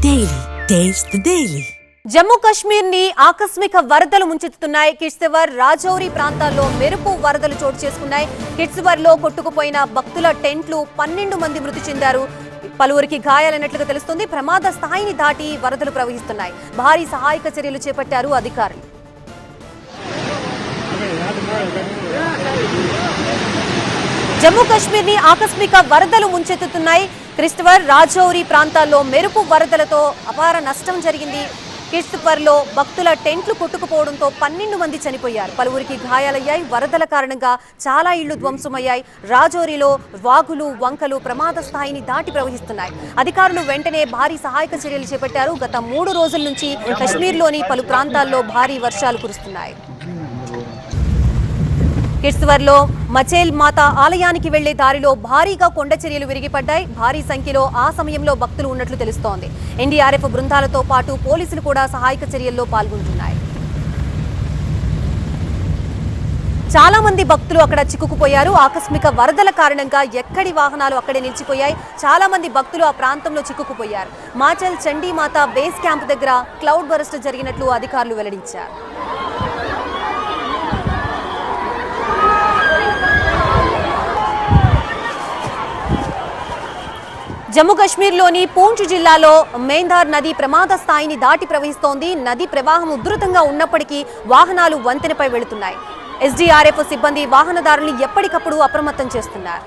Daily. Taste the Daily. Jammu Kashmir ని ఆకస్మిక వరదలు ముంచెత్తుతున్నాయి. కిష్తవర్, రాజౌరి ప్రాంతాల్లో మెరుపు వరదలు చోటు చేసుకున్నాయి. కిష్తవర్ లో కొట్టుకుపోయిన భక్తుల టెంట్లు 12 మంది మృతి చెందారు. పలువురికి గాయాలైనట్లుగా తెలుస్తుంది. ప్రమాద స్థాయిని దాటి వరదలు ప్రవహిస్తున్నాయి. భారీ సహాయక చర్యలు చేపట్టారు అధికారులు. జమ్మూ కాశ్మీర్ ని ఆకస్మిక వరదలు ముంచెత్తుతున్నాయి. కిష్తవర్, రాజౌరి ప్రాంతాల్లో మెరుపు వరదలతో అపార నష్టం జరిగింది. కిష్తవర్లో భక్తుల టెంట్లు కొట్టుకుపోవడంతో 12 మంది చనిపోయారు. పలువురికి గాయాలయ్యాయి. వరదల కారణంగా చాలా ఇళ్లు ధ్వంసమయ్యాయి. రాజౌరిలో వాగులు, వంకలు ప్రమాద స్థాయిని దాటి ప్రవహిస్తున్నాయి. అధికారులు వెంటనే భారీ సహాయక చర్యలు చేపట్టారు. గత 3 రోజుల నుంచి కశ్మీర్లోని పలు ప్రాంతాల్లో భారీ వర్షాలు కురుస్తున్నాయి. కిష్తవర్లో మచేల్ మాతా ఆలయానికి వెళ్లే దారిలో భారీగా కొండ చర్యలు విరిగిపడ్డాయి. భారీ సంఖ్యలో ఆ సమయంలో భక్తులు ఉన్నట్లు తెలుస్తోంది. ఎన్డీఆర్ఎఫ్ బృందాలతో పాటు పోలీసులు కూడా సహాయక చర్యల్లో పాల్గొంటున్నాయి. చాలా మంది భక్తులు అక్కడ చిక్కుకుపోయారు. ఆకస్మిక వరదల కారణంగా ఎక్కడి వాహనాలు అక్కడే నిలిచిపోయాయి. చాలా మంది భక్తులు ఆ ప్రాంతంలో చిక్కుకుపోయారు. మాచల్ చండీమాత బేస్ క్యాంప్ దగ్గర క్లౌడ్ బరస్ట్ జరిగినట్లు అధికారులు వెల్లడించారు. జమ్మూ కాశ్మీర్లోని పూంచ్ జిల్లాలో మేంధార్ నది ప్రమాద స్థాయిని దాటి ప్రవహిస్తోంది. నది ప్రవాహం ఉధృతంగా ఉన్నప్పటికీ వాహనాలు వంతెనపై వెళుతున్నాయి. ఎస్డీఆర్ఎఫ్ సిబ్బంది వాహనదారుల్ని ఎప్పటికప్పుడు అప్రమత్తం చేస్తున్నారు.